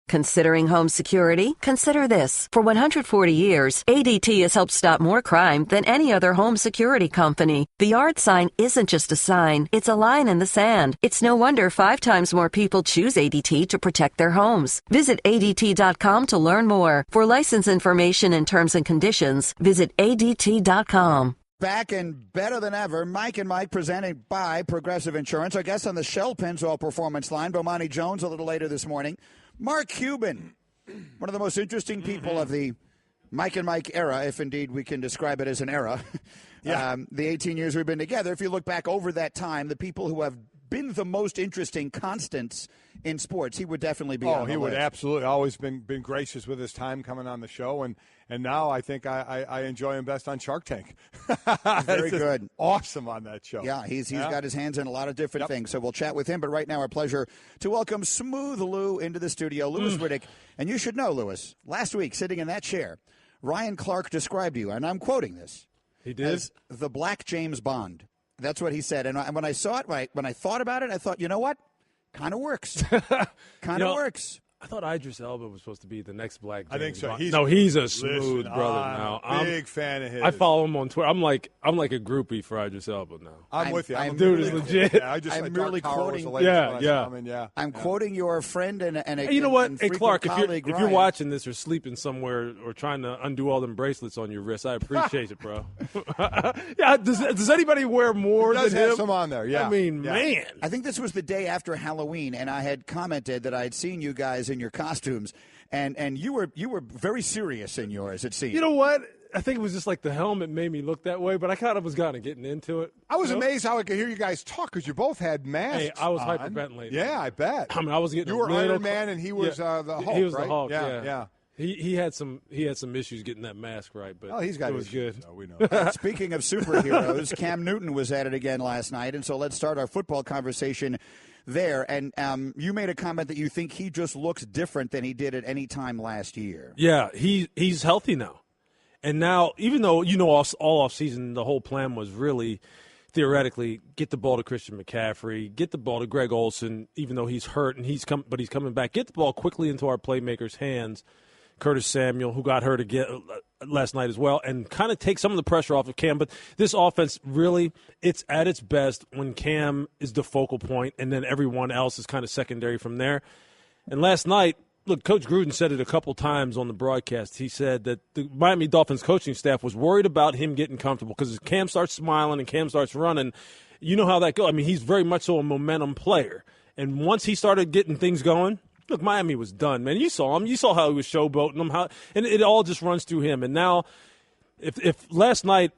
Considering home security? Consider this. For 140 years, ADT has helped stop more crime than any other home security company. The yard sign isn't just a sign, it's a line in the sand. It's no wonder 5 times more people choose ADT to protect their homes. Visit ADT.com to learn more. For license information and terms and conditions, visit ADT.com. Back and better than ever, Mike and Mike presented by Progressive Insurance. Our guest on the Shell Pennzoil Performance line, Bomani Jones, a little later this morning. Mark Cuban, one of the most interesting people of the Mike and Mike era, if indeed we can describe it as an era. The 18 years we've been together, if you look back over that time, the people who have been the most interesting constants in sports, he would definitely be on the list. He would absolutely. Always been gracious with his time coming on the show, and now I think I enjoy him best on Shark Tank. Very good. Awesome on that show. Yeah, he's got his hands in a lot of different things, so we'll chat with him. But right now, our pleasure to welcome Smooth Lou into the studio, Louis Riddick. And you should know, Louis, last week, sitting in that chair, Ryan Clark described you, and I'm quoting this. He did? As the Black James Bond. That's what he said. And when I saw it, when I thought about it, I thought, you know what? Kind of works. Works. I thought Idris Elba was supposed to be the next Black James I think so. Bond. He's a smooth brother now. I'm a big fan of his. I follow him on Twitter. I'm like a groupie for Idris Elba now. I'm with you. Dude is legit. Yeah, I'm merely quoting. I'm quoting your friend and hey, you know what? And hey, Clark, if Ryan. you're watching this or sleeping somewhere or trying to undo all them bracelets on your wrist, I appreciate it, bro. Yeah. Does anybody wear more than him? Have some on there. Yeah. I mean, man. I think this was the day after Halloween, and I had commented that I had seen you guys in your costumes. And you were very serious in yours, it seemed. You know what? I think it was just like the helmet made me look that way, but I kind of was getting into it. I was amazed how I could hear you guys talk because you both had masks. Hey, I was on. hyperventilating. Yeah, I bet. I mean, I was getting. You were Iron Man, and he was the Hulk. He was right? the Hulk. Yeah. He had some issues getting that mask right, but he's got it was issues. good. No, we know. Speaking of superheroes, Cam Newton was at it again last night, and so let's start our football conversation there. And you made a comment that you think he just looks different than he did at any time last year. Yeah, he's healthy now. And now, even though, all off season, the whole plan was really theoretically get the ball to Christian McCaffrey, get the ball to Greg Olsen, even though he's hurt and but he's coming back, get the ball quickly into our playmakers' hands. Curtis Samuel, who got hurt again last night as well, and kind of take some of the pressure off of Cam. But this offense, really, it's at its best when Cam is the focal point, and then everyone else is kind of secondary from there. And last night, look, Coach Gruden said it a couple times on the broadcast. He said that the Miami Dolphins coaching staff was worried about him getting comfortable because as Cam starts smiling and Cam starts running, you know how that goes. I mean, he's very much so a momentum player. And once he started getting things going, look, Miami was done, man. You saw him. You saw how he was showboating them. And it all just runs through him. And now, if last night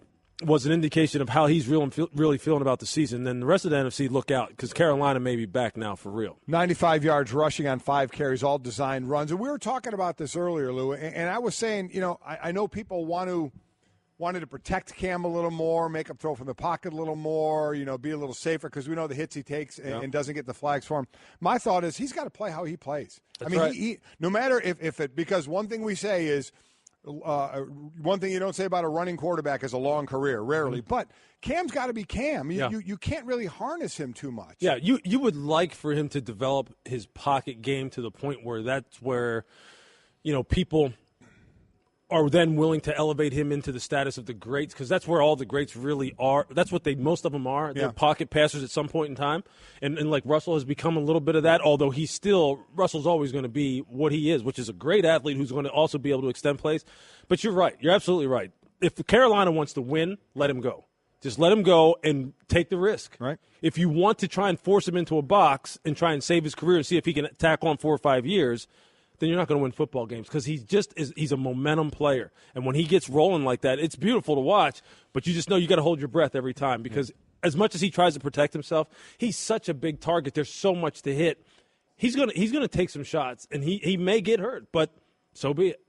was an indication of how he's really feeling about the season, then the rest of the NFC, look out, because Carolina may be back now for real. 95 yards rushing on 5 carries, all designed runs. And we were talking about this earlier, Lou, and I was saying, I know people wanted to protect Cam a little more, make him throw from the pocket a little more, be a little safer because we know the hits he takes and doesn't get the flags for him. My thought is he's got to play how he plays. That's right. He no matter if it – because one thing we say is one thing you don't say about a running quarterback is a long career, rarely. But Cam's got to be Cam. You can't really harness him too much. Yeah, you would like for him to develop his pocket game to the point where that's where, people – are then willing to elevate him into the status of the greats, because that's where all the greats really are. That's what most of them are. Yeah. They're pocket passers at some point in time. And like Russell has become a little bit of that, although Russell's always going to be what he is, which is a great athlete who's going to also be able to extend plays. But you're right. You're absolutely right. If Carolina wants to win, let him go. Just let him go and take the risk. Right. If you want to try and force him into a box and try and save his career and see if he can tack on 4 or 5 years, then you're not going to win football games, because he's a momentum player. And when he gets rolling like that, it's beautiful to watch, but you just know you got to hold your breath every time, because as much as he tries to protect himself, he's such a big target. There's so much to hit. He's going to take some shots, and he may get hurt, but so be it.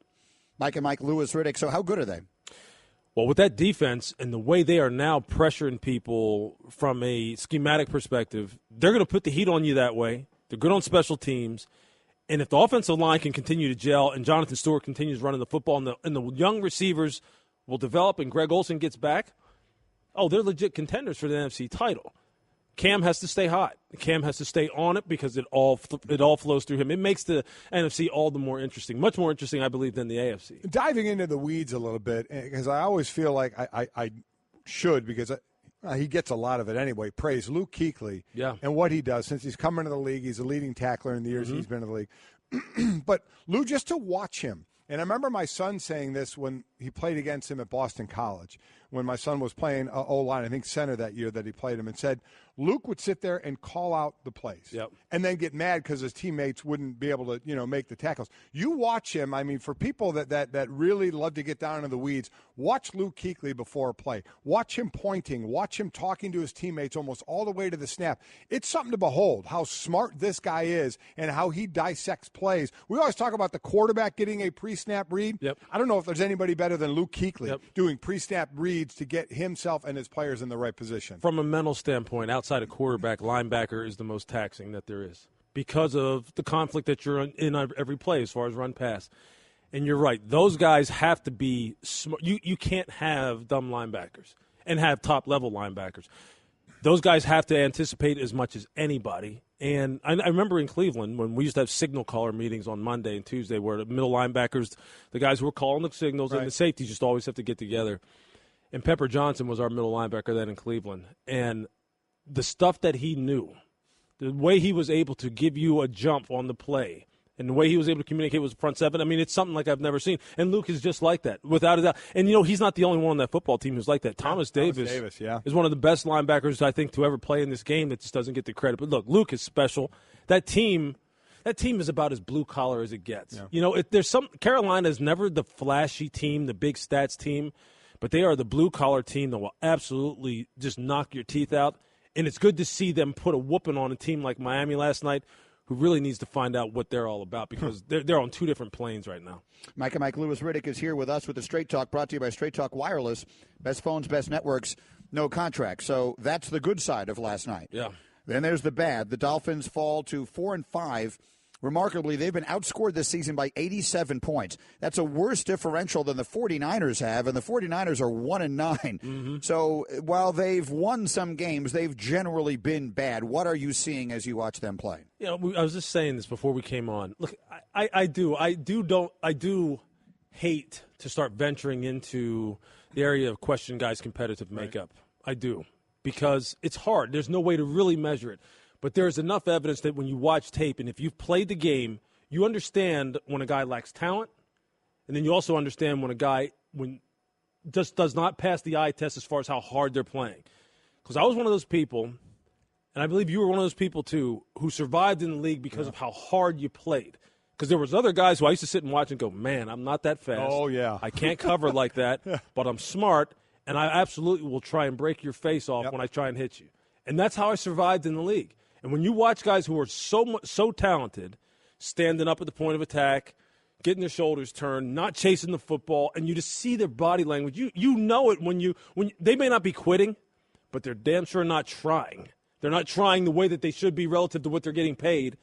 Mike and Mike, Louis Riddick. So how good are they? Well, with that defense and the way they are now pressuring people from a schematic perspective, they're going to put the heat on you that way. They're good on special teams. And if the offensive line can continue to gel and Jonathan Stewart continues running the football and the young receivers will develop and Greg Olsen gets back, they're legit contenders for the NFC title. Cam has to stay hot. Cam has to stay on it because it all flows through him. It makes the NFC all the more interesting, much more interesting, I believe, than the AFC. Diving into the weeds a little bit, because I always feel like I should, because he gets a lot of it anyway, praise Luke Kuechly and what he does. Since he's come into the league, he's a leading tackler in the years he's been in the league. But Lou, just to watch him, and I remember my son saying this when he played against him at Boston College, when my son was playing O-line, I think center that year that he played him, and said Luke would sit there and call out the plays and then get mad because his teammates wouldn't be able to, make the tackles. You watch him, I mean, for people that really love to get down into the weeds, watch Luke Kuechly before a play. Watch him pointing. Watch him talking to his teammates almost all the way to the snap. It's something to behold how smart this guy is and how he dissects plays. We always talk about the quarterback getting a pre-snap read. I don't know if there's anybody better than Luke Kuechly doing pre-snap reads to get himself and his players in the right position. From a mental standpoint, outside of quarterback, linebacker is the most taxing that there is because of the conflict that you're in every play as far as run pass. And you're right. Those guys have to be smart. You can't have dumb linebackers and have top-level linebackers. Those guys have to anticipate as much as anybody. And I remember in Cleveland when we used to have signal caller meetings on Monday and Tuesday where the middle linebackers, the guys who were calling the signals, and the safeties just always have to get together. And Pepper Johnson was our middle linebacker then in Cleveland. And the stuff that he knew, the way he was able to give you a jump on the play, and the way he was able to communicate with the front seven, I mean, it's something like I've never seen. And Luke is just like that, without a doubt. And, he's not the only one on that football team who's like that. Thomas Davis is one of the best linebackers, I think, to ever play in this game that just doesn't get the credit. But, look, Luke is special. That team is about as blue-collar as it gets. Carolina is never the flashy team, the big stats team, but they are the blue-collar team that will absolutely just knock your teeth out. And it's good to see them put a whooping on a team like Miami last night, who really needs to find out what they're all about because they're on two different planes right now. Mike and Mike, Lewis Riddick is here with us with the Straight Talk, brought to you by Straight Talk Wireless. Best phones, best networks, no contract. So that's the good side of last night. Yeah. Then there's the bad. The Dolphins fall to 4-5. Remarkably, they've been outscored this season by 87 points. That's a worse differential than the 49ers have, and the 49ers are 1-9. So while they've won some games, they've generally been bad. What are you seeing as you watch them play? I was just saying this before we came on. Look, I do hate to start venturing into the area of question guys' competitive makeup. I do, because it's hard. There's no way to really measure it. But there's enough evidence that when you watch tape and if you've played the game, you understand when a guy lacks talent, and then you also understand when a guy just does not pass the eye test as far as how hard they're playing. Because I was one of those people, and I believe you were one of those people too, who survived in the league because of how hard you played. Because there was other guys who I used to sit and watch and go, man, I'm not that fast. Oh, yeah. I can't cover like that, but I'm smart, and I absolutely will try and break your face off when I try and hit you. And that's how I survived in the league. And when you watch guys who are so talented, standing up at the point of attack, getting their shoulders turned, not chasing the football, and you just see their body language, you know it when they may not be quitting, but they're damn sure not trying. They're not trying the way that they should be relative to what they're getting paid.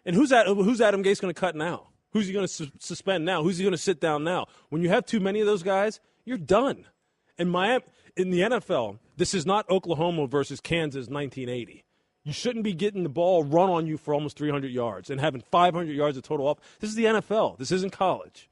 And who's Adam Gase going to cut now? Who's he going to suspend now? Who's he going to sit down now? When you have too many of those guys, you're done. In the NFL, this is not Oklahoma versus Kansas 1980. You shouldn't be getting the ball run on you for almost 300 yards and having 500 yards of total off. This is the NFL. This isn't college.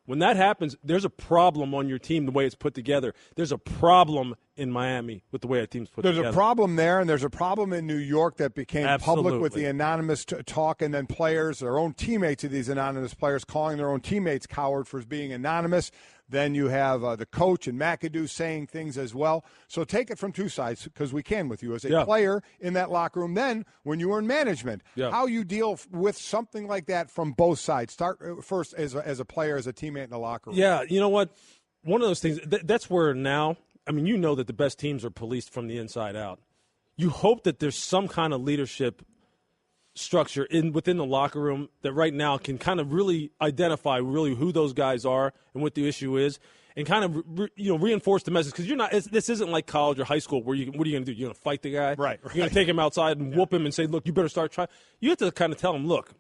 When that happens, there's a problem on your team the way it's put together. There's a problem in Miami with the way a team's put together. There's a problem there, and there's a problem in New York that became public with the anonymous talk, and then players, their own teammates of these anonymous players, calling their own teammates coward for being anonymous. Then you have the coach and McAdoo saying things as well. So take it from two sides, because we can with you as a player in that locker room. Then when you are in management, how you deal with something like that from both sides. Start first as a player, as a teammate in the locker room. Yeah, you know what? One of those things, that's where now, I mean, you know that the best teams are policed from the inside out. You hope that there's some kind of leadership structure within the locker room that right now can kind of really identify really who those guys are and what the issue is, and kind of reinforce the message, because this isn't like college or high school where what are you going to do? You're going to fight the guy, right? You're going to take him outside and whoop him and say, look, you better start trying. You have to kind of tell him, look,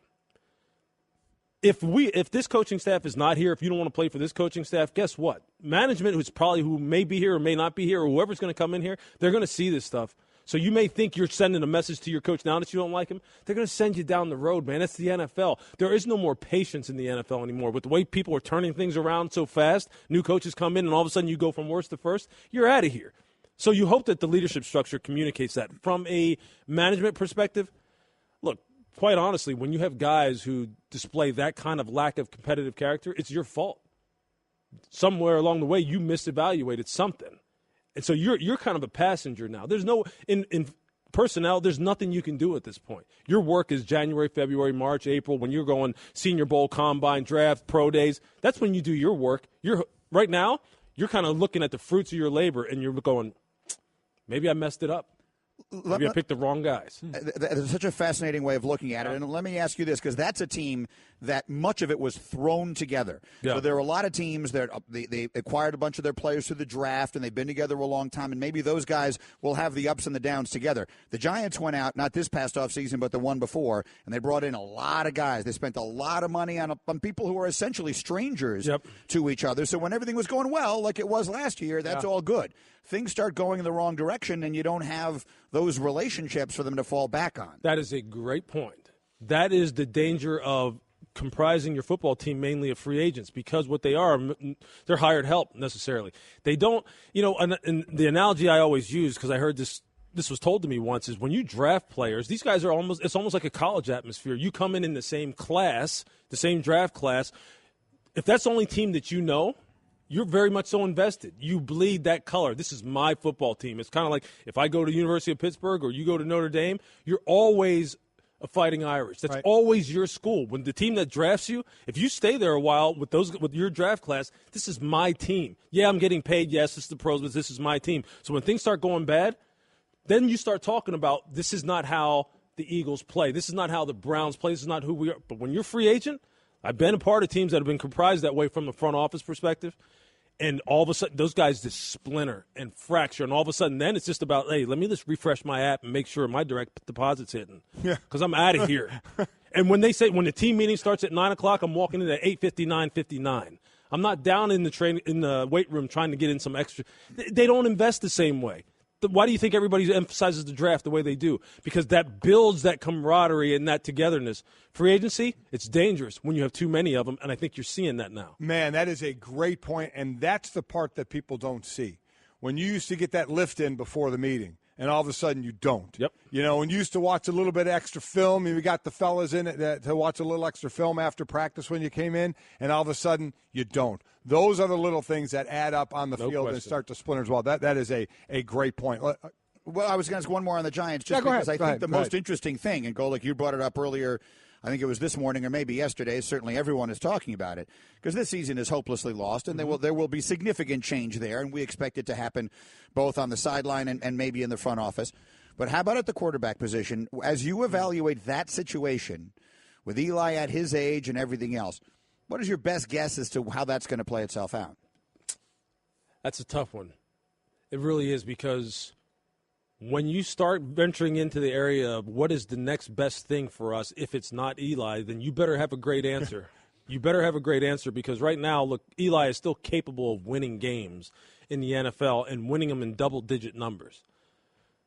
if this coaching staff is not here, if you don't want to play for this coaching staff, guess what? Management, who may be here or may not be here, or whoever's going to come in here, they're going to see this stuff. So you may think you're sending a message to your coach now that you don't like him. They're going to send you down the road, man. That's the NFL. There is no more patience in the NFL anymore. With the way people are turning things around so fast, new coaches come in, and all of a sudden you go from worst to first, you're out of here. So you hope that the leadership structure communicates that. From a management perspective, look, quite honestly, when you have guys who display that kind of lack of competitive character, it's your fault. Somewhere along the way, you misevaluated something. And so you're kind of a passenger now. There's no in personnel, there's nothing you can do at this point. Your work is January, February, March, April, when you're going Senior Bowl, Combine, Draft, Pro Days. That's when you do your work. Right now, you're kind of looking at the fruits of your labor, and you're going, maybe I messed it up. Maybe I picked the wrong guys. That's such a fascinating way of looking at it. And let me ask you this, because that's a team that much of it was thrown together. Yeah. So there are a lot of teams that they acquired a bunch of their players through the draft, and they've been together a long time, and maybe those guys will have the ups and the downs together. The Giants went out, not this past offseason, but the one before, and they brought in a lot of guys. They spent a lot of money on people who are essentially strangers to each other. So when everything was going well, like it was last year, that's all good. Things start going in the wrong direction, and you don't have those relationships for them to fall back on. That is a great point. That is the danger of comprising your football team mainly of free agents, because what they are, they're hired help necessarily. They don't, and the analogy I always use, because I heard this was told to me once, is when you draft players, these guys are it's almost like a college atmosphere. You come in the same class, the same draft class. If that's the only team that you know, you're very much so invested. You bleed that color. This is my football team. It's kind of like if I go to University of Pittsburgh or you go to Notre Dame, you're always a Fighting Irish. That's always your school. When the team that drafts you, if you stay there a while with your draft class, this is my team. Yeah, I'm getting paid. Yes, this is the pros, but this is my team. So when things start going bad, then you start talking about this is not how the Eagles play. This is not how the Browns play. This is not who we are. But when you're free agent, I've been a part of teams that have been comprised that way from the front office perspective. And all of a sudden, those guys just splinter and fracture. And all of a sudden, then it's just about, hey, let me just refresh my app and make sure my direct deposit's hitting. Yeah. Because I'm out of here. And when the team meeting starts at 9 o'clock, I'm walking in at 8:59. I'm not down in the weight room trying to get in some extra. They don't invest the same way. Why do you think everybody emphasizes the draft the way they do? Because that builds that camaraderie and that togetherness. Free agency, it's dangerous when you have too many of them, and I think you're seeing that now. Man, that is a great point, and that's the part that people don't see. When you used to get that lift in before the meeting, and all of a sudden you don't. Yep. When you used to watch a little bit of extra film, and we got the fellas in it to watch a little extra film after practice when you came in, and all of a sudden you don't. Those are the little things that add up on the field and start to splinter as well. That is a great point. Well, I was going to ask one more on the Giants, just because I think the most interesting thing, and Golic, you brought it up earlier, I think it was this morning or maybe yesterday, certainly everyone is talking about it, because this season is hopelessly lost, and there will be significant change there, and we expect it to happen both on the sideline and maybe in the front office. But how about at the quarterback position? As you evaluate that situation with Eli at his age and everything else, what is your best guess as to how that's going to play itself out? That's a tough one. It really is, because when you start venturing into the area of what is the next best thing for us, if it's not Eli, then you better have a great answer. You better have a great answer, because right now, look, Eli is still capable of winning games in the NFL and winning them in double-digit numbers.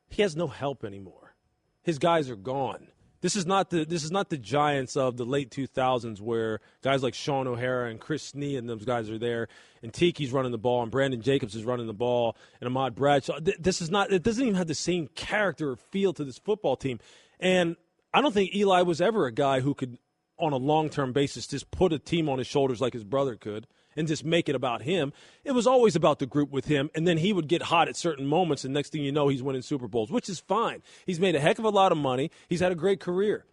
He has no help anymore. His guys are gone. This is not the Giants of the late 2000s where guys like Sean O'Hara and Chris Snee and those guys are there, and Tiki's running the ball, and Brandon Jacobs is running the ball, and Ahmad Bradshaw. It doesn't even have the same character or feel to this football team. And I don't think Eli was ever a guy who could, on a long-term basis, just put a team on his shoulders like his brother could and just make it about him. It was always about the group with him, and then he would get hot at certain moments, and next thing you know, he's winning Super Bowls, which is fine. He's made a heck of a lot of money. He's had a great career.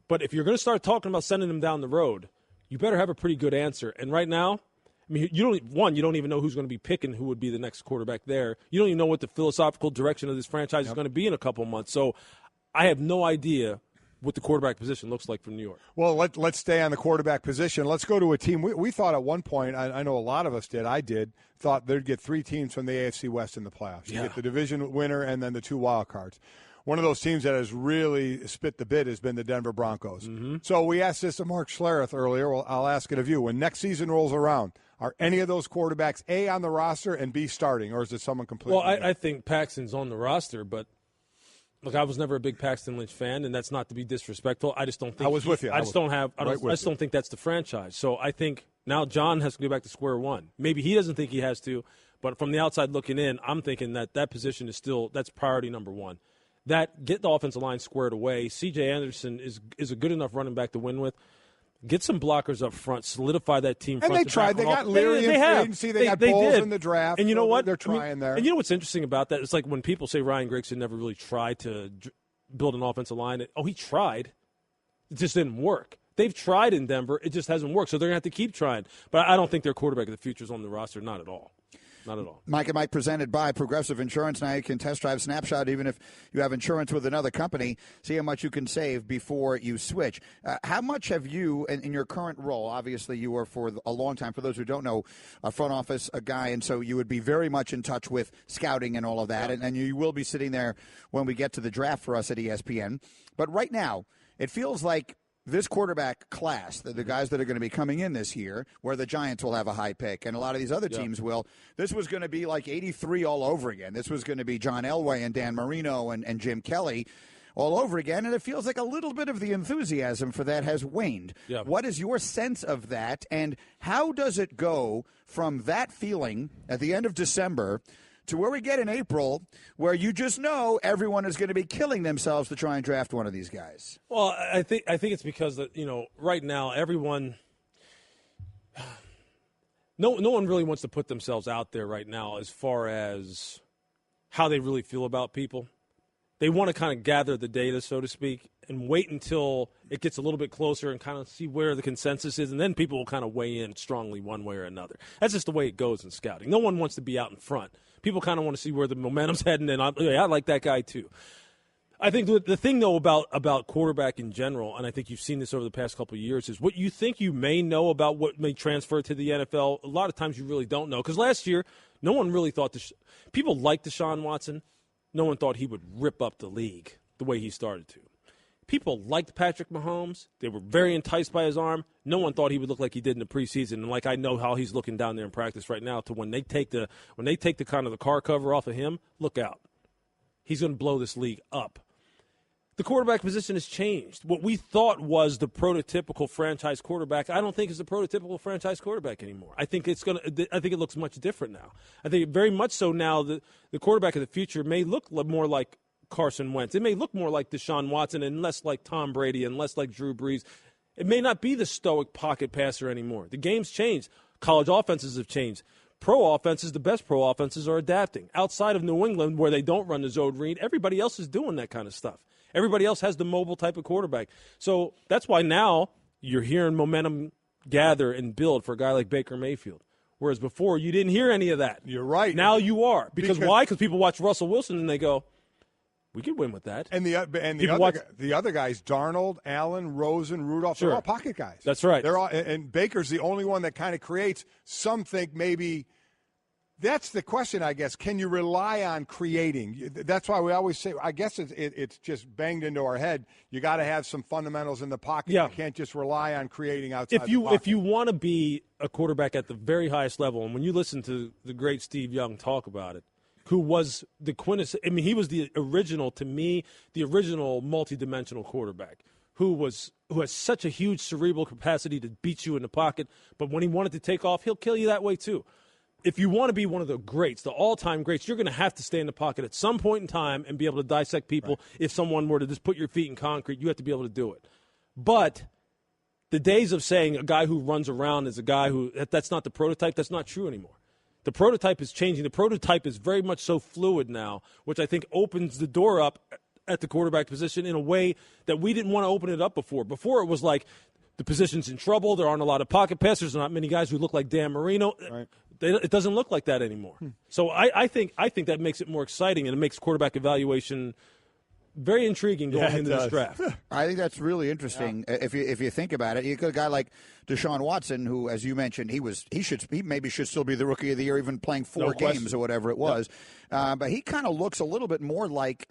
But if you're going to start talking about sending him down the road, you better have a pretty good answer. And right now, I mean, you don't even know who's going to be picking who would be the next quarterback there. You don't even know what the philosophical direction of this franchise is going to be in a couple months. So I have no idea what the quarterback position looks like for New York. Well, let's stay on the quarterback position. Let's go to a team. We thought at one point, I know a lot of us did, thought they'd get 3 teams from the AFC West in the playoffs. You get the division winner and then the 2 wild cards. One of those teams that has really spit the bit has been the Denver Broncos. Mm-hmm. So we asked this to Mark Schlereth earlier. Well, I'll ask it of you. When next season rolls around, are any of those quarterbacks, A, on the roster and B, starting, or is it someone completely Well, I think Paxton's on the roster, but Look, I was never a big Paxton Lynch fan, and that's not to be disrespectful. I just don't think I was with you. I just don't think that's the franchise. So I think now John has to go back to square one. Maybe he doesn't think he has to, but from the outside looking in, I'm thinking that position is still that's priority number one. That get the offensive line squared away. C.J. Anderson is a good enough running back to win with. Get some blockers up front, solidify that team. And they tried. They got Leary in free agency. They got Bowles in the draft. And you know what? They're trying there. And you know what's interesting about that? It's like when people say Ryan Grigson never really tried to build an offensive line. Oh, he tried. It just didn't work. They've tried in Denver. It just hasn't worked. So they're going to have to keep trying. But I don't think their quarterback of the future is on the roster. Not at all. Not at all. Mike and Mike presented by Progressive Insurance. Now you can test drive Snapshot even if you have insurance with another company. See how much you can save before you switch. How much have you, in your current role, obviously you were for a long time, for those who don't know, a front office, a guy, and so you would be very much in touch with scouting and all of that, and you will be sitting there when we get to the draft for us at ESPN. But right now, it feels like this quarterback class, the guys that are going to be coming in this year, where the Giants will have a high pick and a lot of these other teams will, this was going to be like 83 all over again. This was going to be John Elway and Dan Marino and Jim Kelly all over again, and it feels like a little bit of the enthusiasm for that has waned. Yeah. What is your sense of that, and how does it go from that feeling at the end of December to where we get in April, where you just know everyone is going to be killing themselves to try and draft one of these guys? Well, I think it's because that right now everyone, no one really wants to put themselves out there right now as far as how they really feel about people. They want to kind of gather the data, so to speak, and wait until it gets a little bit closer and kind of see where the consensus is, and then people will kind of weigh in strongly one way or another. That's just the way it goes in scouting. No one wants to be out in front. People kind of want to see where the momentum's heading, and I like that guy too. I think the thing, though, about quarterback in general, and I think you've seen this over the past couple of years, is what you think you may know about what may transfer to the NFL, a lot of times you really don't know. Because last year, no one really thought people liked Deshaun Watson. No one thought he would rip up the league the way he started to. People liked Patrick Mahomes. They were very enticed by his arm. No one thought he would look like he did in the preseason. And like I know how he's looking down there in practice right now, to when they take the kind of the car cover off of him, look out. He's going to blow this league up. The quarterback position has changed. What we thought was the prototypical franchise quarterback, I don't think is the prototypical franchise quarterback anymore. I think it looks much different now. I think very much so now the quarterback of the future may look more like Carson Wentz. It may look more like Deshaun Watson and less like Tom Brady and less like Drew Brees. It may not be the stoic pocket passer anymore. The game's changed. College offenses have changed. Pro offenses, the best pro offenses are adapting. Outside of New England, where they don't run the zone read, everybody else is doing that kind of stuff. Everybody else has the mobile type of quarterback. So that's why now you're hearing momentum gather and build for a guy like Baker Mayfield. Whereas before, you didn't hear any of that. You're right. Now you are. Because why? Because people watch Russell Wilson and they go, we could win with that. And the other guys, Darnold, Allen, Rosen, Rudolph, sure. They're all pocket guys. That's right. They're all, and Baker's the only one that kind of creates. Some think maybe that's the question, I guess. Can you rely on creating? That's why we always say, I guess it's just banged into our head. You got to have some fundamentals in the pocket. Yeah. You can't just rely on creating outside the pocket. If you want to be a quarterback at the very highest level, and when you listen to the great Steve Young talk about it, who was the quintessence, I mean, he was the original multidimensional quarterback who has such a huge cerebral capacity to beat you in the pocket, but when he wanted to take off, he'll kill you that way too. If you want to be one of the greats, the all-time greats, you're going to have to stay in the pocket at some point in time and be able to dissect people. Right. If someone were to just put your feet in concrete, you have to be able to do it. But the days of saying a guy who runs around is a guy who – that's not the prototype, that's not true anymore. The prototype is changing. The prototype is very much so fluid now, which I think opens the door up at the quarterback position in a way that we didn't want to open it up before. Before it was like the position's in trouble. There aren't a lot of pocket passers. There are not many guys who look like Dan Marino. Right. It doesn't look like that anymore. So I think that makes it more exciting, and it makes quarterback evaluation very intriguing going into this draft. I think that's really interesting. Yeah. If you think about it, you got a guy like Deshaun Watson, who, as you mentioned, he maybe should still be the rookie of the year, even playing 4 games or whatever it was. Yep. But he kind of looks a little bit more like.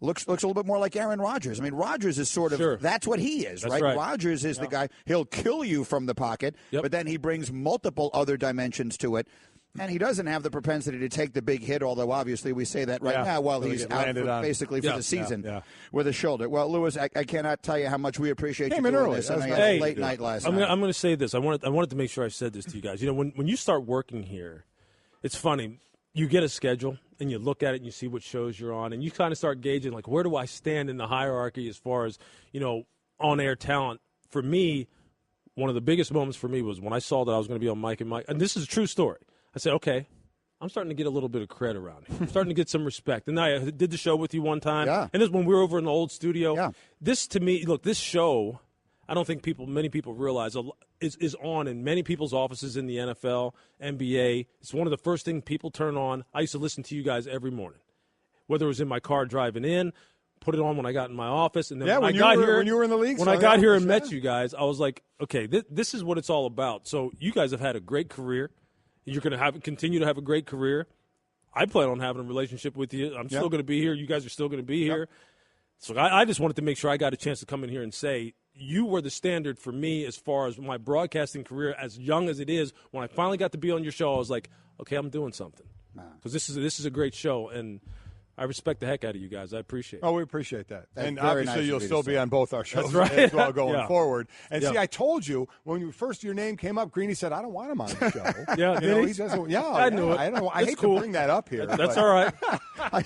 Looks a little bit more like Aaron Rodgers. I mean, Rodgers is sort of that's what he is, right? Rodgers is the guy. He'll kill you from the pocket, but then he brings multiple other dimensions to it. And he doesn't have the propensity to take the big hit, although obviously we say that right now while he's out basically for the season with a shoulder. Well, Lewis, I cannot tell you how much we appreciate you doing this. And I had a late night last night. I'm going to say this. I wanted to make sure I said this to you guys. You know, when you start working here, it's funny. You get a schedule, and you look at it, and you see what shows you're on, and you kind of start gauging, like, where do I stand in the hierarchy as far as, you know, on-air talent. For me, one of the biggest moments for me was when I saw that I was going to be on Mike and Mike, and this is a true story. I said, okay, I'm starting to get a little bit of cred around here. I'm starting to get some respect. And I did the show with you one time, and this when we were over in the old studio. Yeah. This, to me, look, this show, I don't think many people realize is on in many people's offices in the NFL, NBA. It's one of the first things people turn on. I used to listen to you guys every morning, whether it was in my car driving in, put it on when I got in my office, and then when you were in the league. When I got here and met you guys, I was like, okay, this is what it's all about. So you guys have had a great career. You're going to continue to have a great career. I plan on having a relationship with you. I'm still going to be here. You guys are still going to be here. So I just wanted to make sure I got a chance to come in here and say, you were the standard for me as far as my broadcasting career, as young as it is. When I finally got to be on your show, I was like, okay, I'm doing something. Because this is a great show, and I respect the heck out of you guys. I appreciate it. Oh, we appreciate that. And obviously you'll still be on both our shows as well going forward. And see, I told you when your name came up, Greeny said, I don't want him on the show. He doesn't. I knew it. I hate to bring that up here. That's all right. I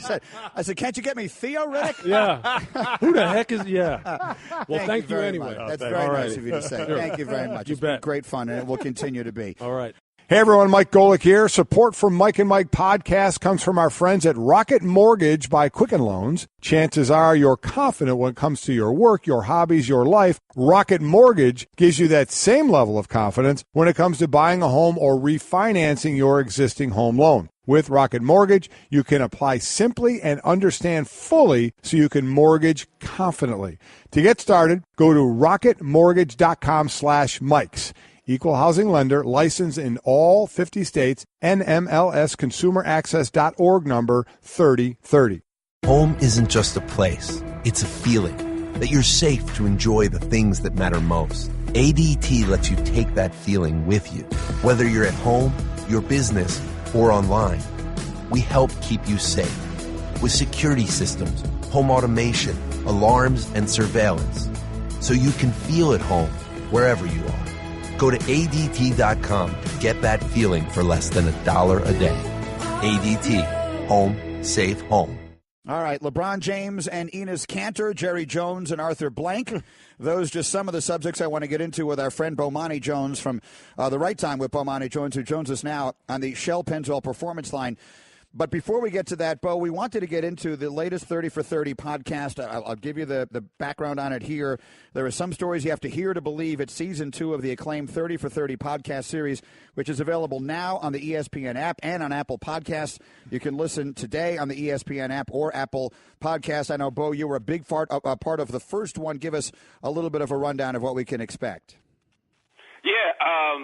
said, can't you get me Theo Riddick? Yeah. Who the heck is, Well, thank you anyway. That's very nice of you to say. Sure. Thank you very much. It's been great fun, and it will continue to be. All right. Hey, everyone, Mike Golic here. Support for Mike and Mike podcast comes from our friends at Rocket Mortgage by Quicken Loans. Chances are you're confident when it comes to your work, your hobbies, your life. Rocket Mortgage gives you that same level of confidence when it comes to buying a home or refinancing your existing home loan. With Rocket Mortgage, you can apply simply and understand fully so you can mortgage confidently. To get started, go to rocketmortgage.com/Mikes. Equal housing lender, licensed in all 50 states, NMLS consumeraccess.org number 3030. Home isn't just a place, it's a feeling that you're safe to enjoy the things that matter most. ADT lets you take that feeling with you, whether you're at home, your business, or online. We help keep you safe with security systems, home automation, alarms, and surveillance, so you can feel at home wherever you are. Go to ADT.com to get that feeling for less than $1 a day. ADT. Home. Safe home. All right, LeBron James and Enes Kanter, Jerry Jones and Arthur Blank. Those just some of the subjects I want to get into with our friend Bomani Jones from The Right Time with Bomani Jones, who joins us now on the Shell Pennzoil Performance Line. But before we get to that, Bo, we wanted to get into the latest 30 for 30 podcast. I'll give you the background on it here. There are some stories you have to hear to believe. It's season 2 of the acclaimed 30 for 30 podcast series, which is available now on the ESPN app and on Apple Podcasts. You can listen today on the ESPN app or Apple Podcasts. I know, Bo, you were a big part of the first one. Give us a little bit of a rundown of what we can expect. Yeah,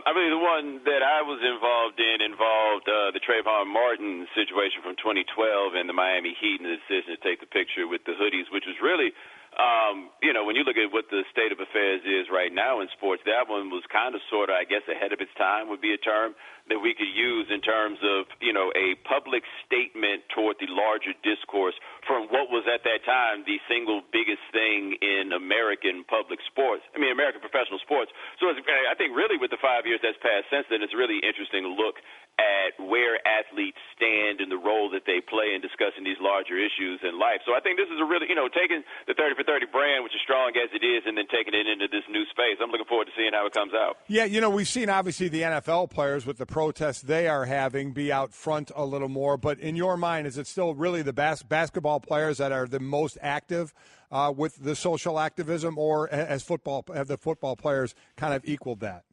I mean, the one that I was involved the Trayvon Martin situation from 2012 and the Miami Heat and the decision to take the picture with the hoodies, which was really, when you look at what the state of affairs is right now in sports, that one was kind of sort of, I guess, ahead of its time would be a term that we could use in terms of, a public statement toward the larger discourse from what was at that time the single biggest thing in American public sports. American professional sports. So I think really with the 5 years that's passed since then, it's really interesting to look at where athletes stand and the role that they play in discussing these larger issues in life. So I think this is a really, taking the 30 for 30 brand, which is strong as it is, and then taking it into this new space. I'm looking forward to seeing how it comes out. Yeah, we've seen obviously the NFL players with the protests they are having be out front a little more. But in your mind, is it still really the basketball players that are the most active with the social activism, or have the football players kind of equaled that?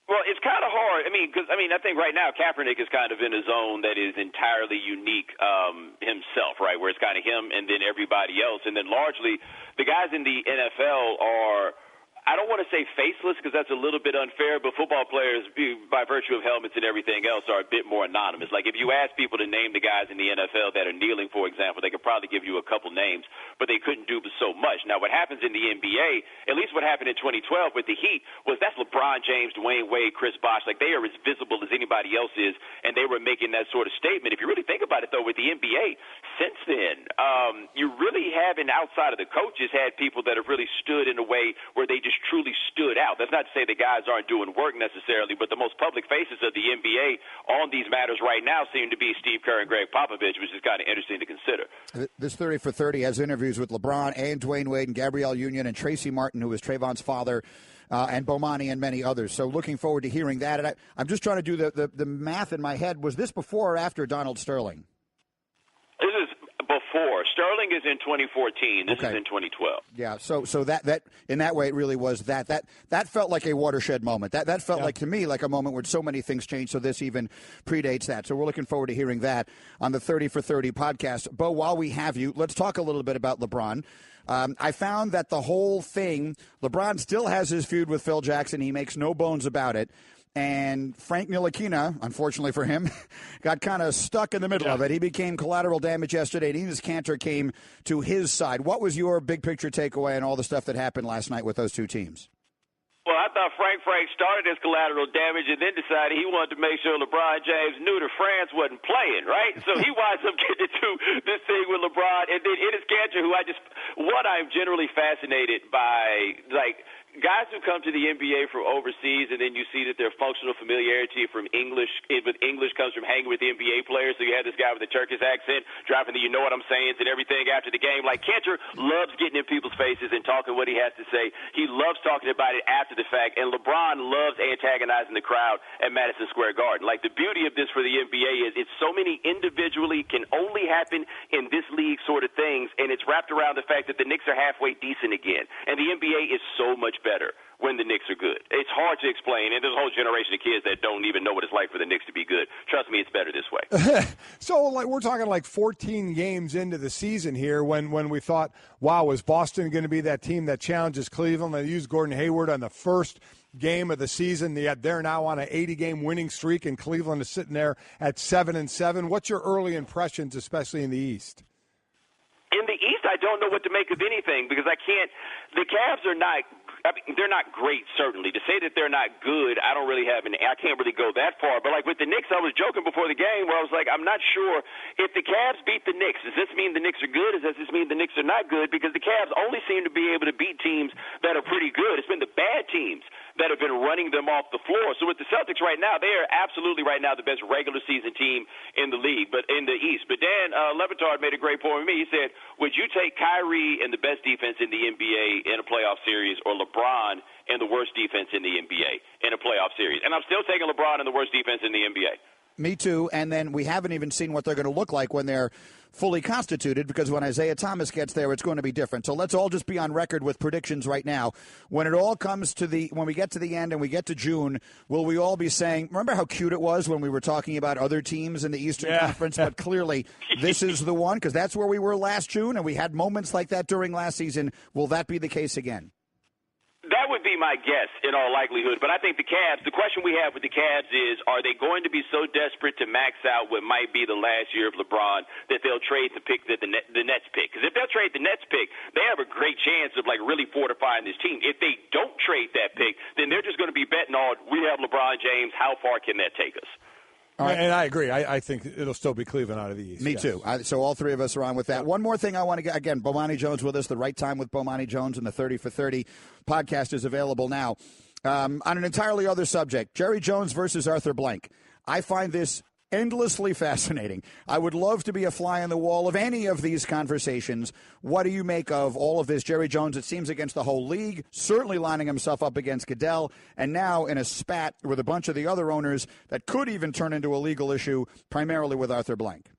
Well, it's kind of hard. I think right now Kaepernick is kind of in a zone that is entirely unique himself, right, where it's kind of him and then everybody else. And then largely the guys in the NFL are, I don't want to say faceless because that's a little bit unfair, but football players, by virtue of helmets and everything else, are a bit more anonymous. Like if you ask people to name the guys in the NFL that are kneeling, for example, they could probably give you a couple names, but they couldn't do so much. Now, what happens in the NBA, at least what happened in 2012 with the Heat, was that's LeBron James, Dwayne Wade, Chris Bosh. Like they are as visible as anybody else is, and they were making that sort of statement. If you really think about it, though, with the NBA, since then, you really haven't, outside of the coaches, had people that have really stood in a way where they just truly stood out. That's not to say the guys aren't doing work necessarily, but the most public faces of the NBA on these matters right now seem to be Steve Kerr and Greg Popovich, which is kind of interesting to consider. This 30 for 30 has interviews with LeBron and Dwayne Wade and Gabrielle Union and Tracy Martin, who is Trayvon's father, and Bomani and many others. So looking forward to hearing that. And I'm just trying to do the math in my head. Was this before or after Donald Sterling? This is before. Sterling is in 2014. This is in 2012. Yeah, so that in that way it really was that felt like a watershed moment. That felt like, to me, like a moment where so many things changed, so this even predates that. So we're looking forward to hearing that on the 30 for 30 podcast. Bo, while we have you, let's talk a little bit about LeBron. I found that the whole thing, LeBron still has his feud with Phil Jackson. He makes no bones about it. And Frank Ntilikina, unfortunately for him, got kind of stuck in the middle of it. He became collateral damage yesterday, and Enes Kanter came to his side. What was your big-picture takeaway on all the stuff that happened last night with those two teams? Well, I thought Frank started as collateral damage and then decided he wanted to make sure LeBron James knew that France wasn't playing, right? So he winds up getting into this thing with LeBron. And then Enes Kanter, who I'm generally fascinated by, like, guys who come to the NBA from overseas, and then you see that their functional familiarity with English comes from hanging with the NBA players. So you have this guy with a Turkish accent dropping the "you know what I'm saying" and everything after the game. Like Kanter loves getting in people's faces and talking what he has to say. He loves talking about it after the fact, and LeBron loves antagonizing the crowd at Madison Square Garden. Like the beauty of this for the NBA is it's so many individually can only happen in this league sort of things, and it's wrapped around the fact that the Knicks are halfway decent again, and the NBA is so much better when the Knicks are good. It's hard to explain, and there's a whole generation of kids that don't even know what it's like for the Knicks to be good. Trust me, it's better this way. So, like, we're talking like 14 games into the season here when we thought, wow, is Boston going to be that team that challenges Cleveland? They used Gordon Hayward on the first game of the season. Yet they're now on an 80-game winning streak, and Cleveland is sitting there at 7-7. What's your early impressions, especially in the East? In the East, I don't know what to make of anything because the Cavs are not – they're not great, certainly. To say that they're not good, I don't really I can't really go that far. But, like, with the Knicks, I was joking before the game where I was like, I'm not sure if the Cavs beat the Knicks, does this mean the Knicks are good? Does this mean the Knicks are not good? Because the Cavs only seem to be able to beat teams that are pretty good. It's been the bad teams that have been running them off the floor. So with the Celtics right now, they are absolutely right now the best regular season team in the league, but in the East. But Dan Levitard made a great point with me. He said, would you take Kyrie and the best defense in the NBA in a playoff series or LeBron and the worst defense in the NBA in a playoff series? And I'm still taking LeBron and the worst defense in the NBA. Me too. And then we haven't even seen what they're going to look like when they're fully constituted, because when Isaiah Thomas gets there, it's going to be different. So let's all just be on record with predictions right now. When it all comes to when we get to the end and we get to June, will we all be saying, remember how cute it was when we were talking about other teams in the Eastern Conference? But clearly this is the one, because that's where we were last June, and we had moments like that during last season. Will that be the case again? That would be my guess in all likelihood. But I think the Cavs, the question we have with the Cavs is, are they going to be so desperate to max out what might be the last year of LeBron that they'll trade the pick that the Nets pick? Because if they'll trade the Nets pick, they have a great chance of, like, really fortifying this team. If they don't trade that pick, then they're just going to be betting on, we have LeBron James, how far can that take us? All right. And I agree. I think it'll still be Cleveland out of the East. Me too. So all three of us are on with that. One more thing I want to get, again, Bomani Jones with us, The Right Time with Bomani Jones, and the 30 for 30 podcast is available now. On an entirely other subject, Jerry Jones versus Arthur Blank. I find this endlessly fascinating. I would love to be a fly on the wall of any of these conversations. What do you make of all of this? Jerry Jones, it seems, against the whole league, certainly lining himself up against Goodell, and now in a spat with a bunch of the other owners that could even turn into a legal issue, primarily with Arthur Blank.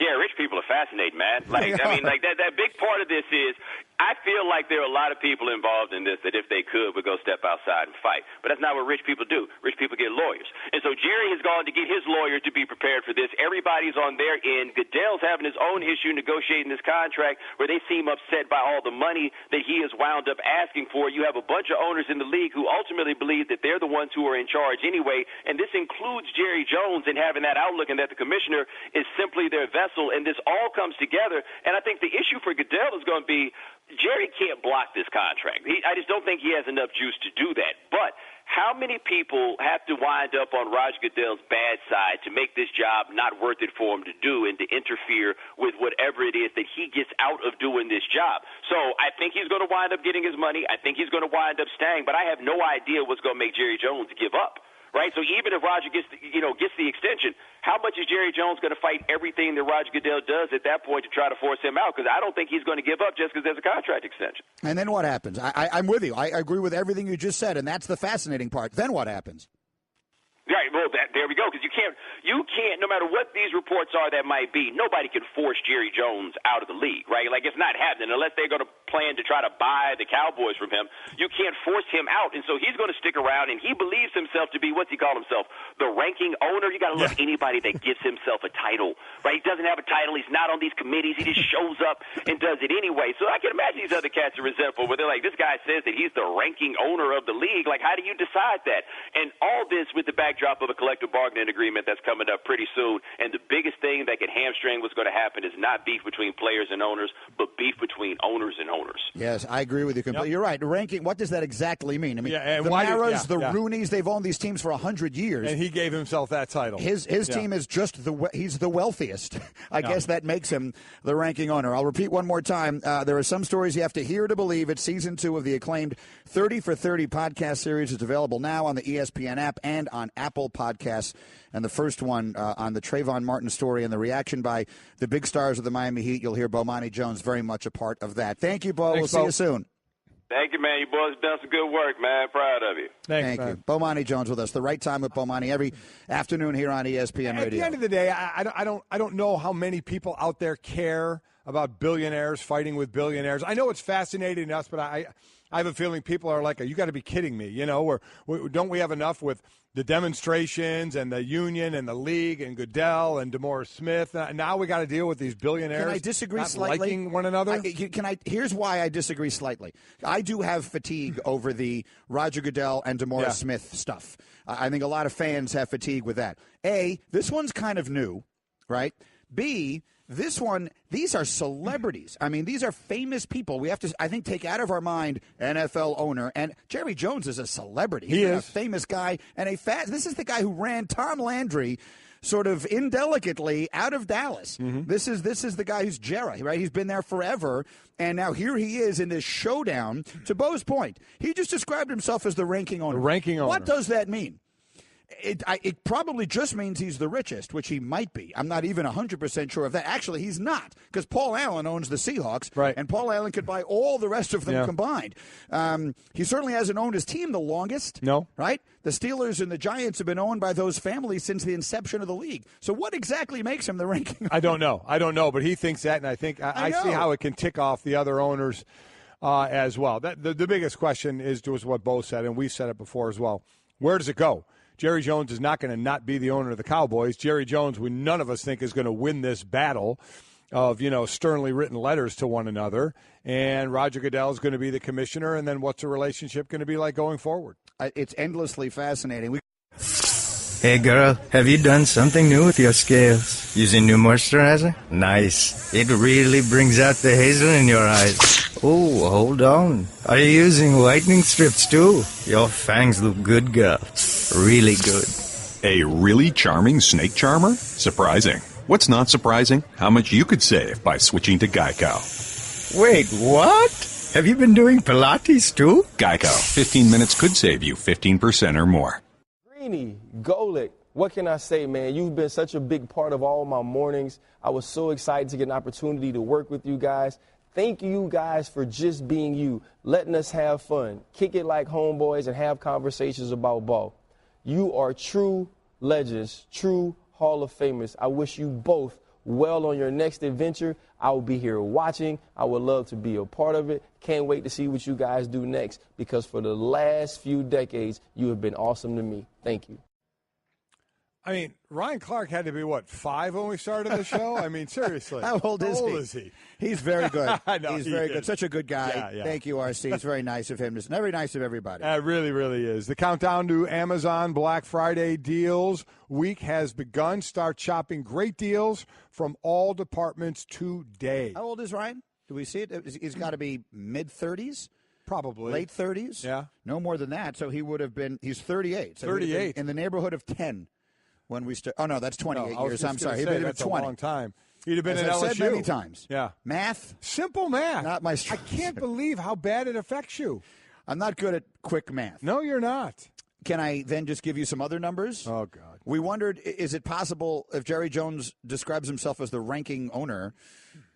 Yeah, rich people are fascinating, man. Like, I mean, like that big part of this is I feel like there are a lot of people involved in this that if they could would go step outside and fight. But that's not what rich people do. Rich people get lawyers. And so Jerry has gone to get his lawyer to be prepared for this. Everybody's on their end. Goodell's having his own issue negotiating this contract where they seem upset by all the money that he has wound up asking for. You have a bunch of owners in the league who ultimately believe that they're the ones who are in charge anyway. And this includes Jerry Jones and having that outlook and that the commissioner is simply their vessel. And this all comes together. And I think the issue for Goodell is going to be Jerry can't block this contract. I just don't think he has enough juice to do that. But how many people have to wind up on Roger Goodell's bad side to make this job not worth it for him to do and to interfere with whatever it is that he gets out of doing this job? So I think he's going to wind up getting his money. I think he's going to wind up staying. But I have no idea what's going to make Jerry Jones give up. Right, so even if Roger gets the extension, how much is Jerry Jones going to fight everything that Roger Goodell does at that point to try to force him out? Because I don't think he's going to give up just because there's a contract extension. And then what happens? I'm with you. I agree with everything you just said, and that's the fascinating part. Then what happens? Right, well, there we go, because you can't, no matter what these reports are that might be, nobody can force Jerry Jones out of the league, right? Like, it's not happening unless they're going to plan to try to buy the Cowboys from him. You can't force him out, and so he's going to stick around, and he believes himself to be, what's he call himself, the ranking owner? You got to love anybody that gives himself a title, right? He doesn't have a title. He's not on these committees. He just shows up and does it anyway. So I can imagine these other cats are resentful, where they're like, this guy says that he's the ranking owner of the league. Like, how do you decide that? And all this with the backdrop of a collective bargaining agreement that's coming up pretty soon. And the biggest thing that could hamstring what's going to happen is not beef between players and owners, but beef between owners and owners. Yes, I agree with you completely. Yep. You're right. Ranking, what does that exactly mean? I mean, the Maras, the Rooneys, they've owned these teams for 100 years. And he gave himself that title. His team is just he's the wealthiest. I guess that makes him the ranking owner. I'll repeat one more time. There are some stories you have to hear to believe. It's season 2 of the acclaimed 30 for 30 podcast series. Is available now on the ESPN app and on Apple Podcasts. And the first one on the Trayvon Martin story and the reaction by the big stars of the Miami Heat. You'll hear Bomani Jones very much a part of that. Thank you, Bo. We'll see you soon. Thank you, man. You boys have done some good work, man. Proud of you. Thank you. Bomani Jones with us. The right time with Bomani every afternoon here on ESPN Radio. At the end of the day, I don't know how many people out there care about billionaires fighting with billionaires. I know it's fascinating to us, but I have a feeling people are like, you got to be kidding me. You know, don't we have enough with the demonstrations and the union and the league and Goodell and DeMaurice Smith? Now we got to deal with these billionaires. Can I disagree not slightly? Liking one another? Here's why I disagree slightly. I do have fatigue over the Roger Goodell and DeMaurice Smith stuff. I think a lot of fans have fatigue with that. A, this one's kind of new, right? B, these are celebrities. I mean, these are famous people. We have to, I think, take out of our mind NFL owner. And Jerry Jones is a celebrity. He's a famous guy. And this is the guy who ran Tom Landry sort of indelicately out of Dallas. Mm-hmm. This is the guy who's Jerry, right? He's been there forever. And now here he is in this showdown. To Bo's point, he just described himself as the ranking owner. The ranking owner. What does that mean? It probably just means he's the richest, which he might be. I'm not even 100% sure of that. Actually, he's not, because Paul Allen owns the Seahawks, right? And Paul Allen could buy all the rest of them combined. He certainly hasn't owned his team the longest. No. Right? The Steelers and the Giants have been owned by those families since the inception of the league. So what exactly makes him the ranking owner? I don't know, but he thinks that, and I think I see how it can tick off the other owners as well. The biggest question was what Bo said, and we said it before as well. Where does it go? Jerry Jones is not going to not be the owner of the Cowboys. Jerry Jones, we none of us think is going to win this battle of, sternly written letters to one another. And Roger Goodell is going to be the commissioner. And then what's the relationship going to be like going forward? It's endlessly fascinating. Hey girl, have you done something new with your scales? Using new moisturizer? Nice. It really brings out the hazel in your eyes. Oh, hold on. Are you using whitening strips too? Your fangs look good, girl. Really good. A really charming snake charmer? Surprising. What's not surprising? How much you could save by switching to Geico. Wait, what? Have you been doing Pilates too? Geico. 15 minutes could save you 15% or more. Greeny Golic, what can I say, man? You've been such a big part of all my mornings. I was so excited to get an opportunity to work with you guys. Thank you guys for just being you, letting us have fun, kick it like homeboys, and have conversations about ball. You are true legends, true Hall of Famers. I wish you both well on your next adventure. I will be here watching. I would love to be a part of it. Can't wait to see what you guys do next, because for the last few decades, you have been awesome to me. Thank you. I mean, Ryan Clark had to be, 5 when we started the show? I mean, seriously. How old is he? He's very good. I know, He's very good. Such a good guy. Yeah, yeah. Thank you, RC. It's very nice of him. It's very nice of everybody. It really, really is. The countdown to Amazon Black Friday deals week has begun. Start shopping great deals from all departments today. How old is Ryan? Do we see it? He's got to be mid-30s? Probably. Late 30s? Yeah. No more than that. So he would have been – he's 38. So 38. In the neighborhood of 10. When we start, oh no, that's 28 years. I'm sorry, he'd been that's 20. a long time. He'd have been As at I've LSU said many times. Yeah, math, simple math, not my. I can't believe how bad it affects you. I'm not good at quick math. No, you're not. Can I then just give you some other numbers? Oh God. We wondered, is it possible if Jerry Jones describes himself as the ranking owner,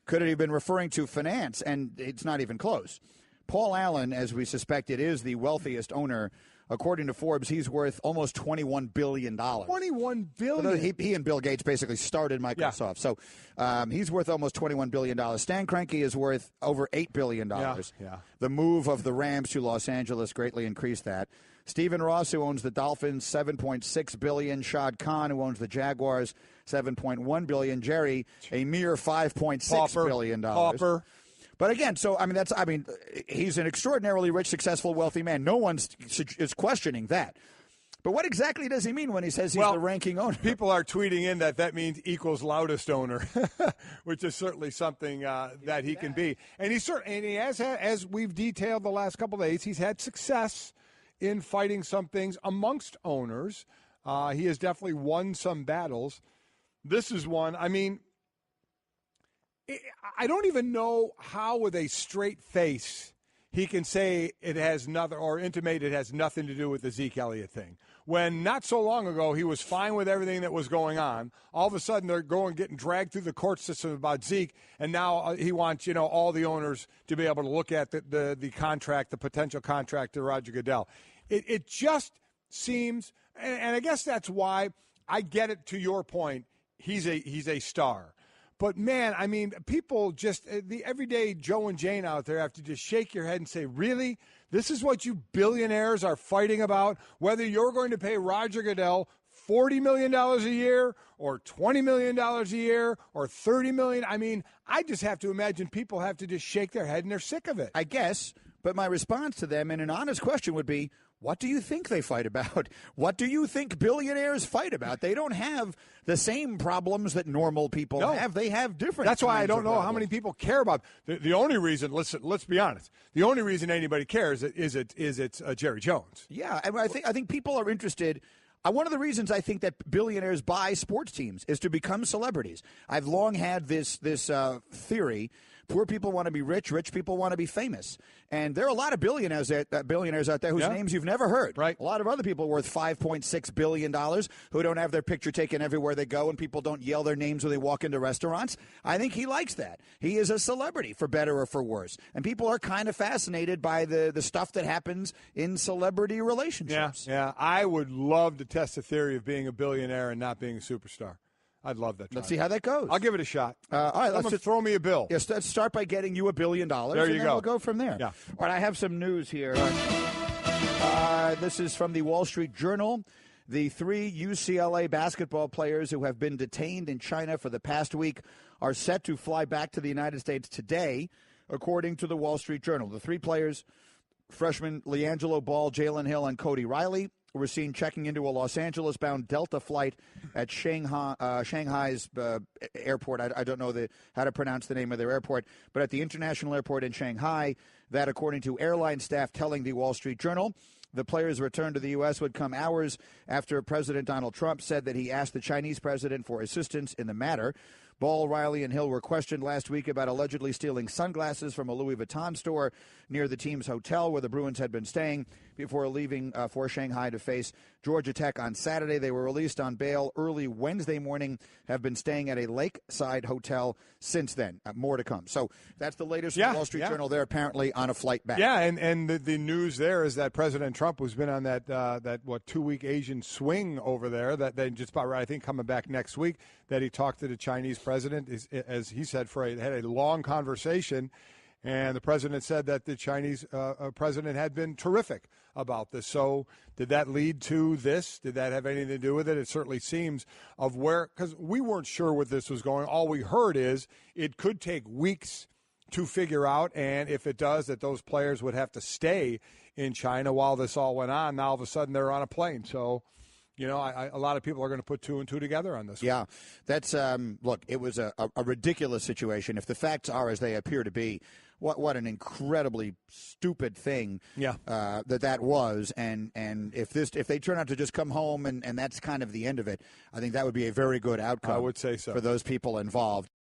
could it have been referring to finance? And it's not even close. Paul Allen, as we suspected, is the wealthiest owner. According to Forbes, he's worth almost $21 billion. $21 billion? He and Bill Gates basically started Microsoft. Yeah. So he's worth almost $21 billion. Stan Kroenke is worth over $8 billion. Yeah. The move of the Rams to Los Angeles greatly increased that. Stephen Ross, who owns the Dolphins, $7.6 billion. Shad Khan, who owns the Jaguars, $7.1 billion. Jerry, a mere $5.6 billion. Pauper. But again, he's an extraordinarily rich, successful, wealthy man. No one is questioning that. But what exactly does he mean when he says he's the ranking owner? People are tweeting in that means equals loudest owner, which is certainly something that he can be. And he has had, as we've detailed the last couple of days, he's had success in fighting some things amongst owners. He has definitely won some battles. This is one. I mean, I don't even know how with a straight face he can say it has nothing or intimate it has nothing to do with the Zeke Elliott thing. When not so long ago he was fine with everything that was going on. All of a sudden they're getting dragged through the court system about Zeke, and now he wants all the owners to be able to look at the contract, the potential contract to Roger Goodell. It just seems, and I guess that's why I get it. To your point, he's a star. But, man, I mean, people just, the everyday Joe and Jane out there have to just shake your head and say, really? This is what you billionaires are fighting about? Whether you're going to pay Roger Goodell $40 million a year or $20 million a year or $30 million? I mean, I just have to imagine people have to just shake their head and they're sick of it. I guess, but my response to them in an honest question would be, what do you think they fight about? What do you think billionaires fight about? They don't have the same problems that normal people have. They have different. That's why I don't know how many people care about. The only reason, let's be honest. The only reason anybody cares is it's Jerry Jones. Yeah, I think people are interested. One of the reasons I think that billionaires buy sports teams is to become celebrities. I've long had this theory. Poor people want to be rich. Rich people want to be famous. And there are a lot of billionaires out there whose names you've never heard. Right. A lot of other people worth $5.6 billion who don't have their picture taken everywhere they go and people don't yell their names when they walk into restaurants. I think he likes that. He is a celebrity, for better or for worse. And people are kind of fascinated by the stuff that happens in celebrity relationships. Yeah. I would love to test the theory of being a billionaire and not being a superstar. I'd love that. Let's see how that goes. I'll give it a shot. All right, let's throw me a bill. Yes, let's start by getting you $1 billion. There you and then go. We'll go from there. Yeah. All right, I have some news here. This is from the Wall Street Journal. The 3 UCLA basketball players who have been detained in China for the past week are set to fly back to the United States today, according to the Wall Street Journal. The 3 players, freshmen LiAngelo Ball, Jalen Hill, and Cody Riley, were seen checking into a Los Angeles-bound Delta flight at Shanghai's airport. I don't know how to pronounce the name of their airport, but at the international airport in Shanghai, that according to airline staff telling the Wall Street Journal, the players' return to the U.S. would come hours after President Donald Trump said that he asked the Chinese president for assistance in the matter. Ball, Riley, and Hill were questioned last week about allegedly stealing sunglasses from a Louis Vuitton store near the team's hotel where the Bruins had been staying before leaving for Shanghai to face Georgia Tech on Saturday. They were released on bail early Wednesday morning, have been staying at a lakeside hotel since then. More to come. So that's the latest from the Wall Street Journal. They're apparently on a flight back. Yeah, and the news there is that President Trump, who's been on that 2-week Asian swing over there, that they just about right, I think coming back next week, that he talked to the Chinese president president, as he said, had a long conversation, and the president said that the Chinese president had been terrific about this. So did that lead to this? Did that have anything to do with it? It certainly seems of where, because we weren't sure what this was going. All we heard is it could take weeks to figure out, and if it does, that those players would have to stay in China while this all went on. Now all of a sudden they're on a plane. So, a lot of people are going to put two and two together on this. Yeah, that's look. It was a ridiculous situation. If the facts are as they appear to be, what an incredibly stupid thing. Yeah. that was. And if they turn out to just come home and that's kind of the end of it, I think that would be a very good outcome. I would say so for those people involved.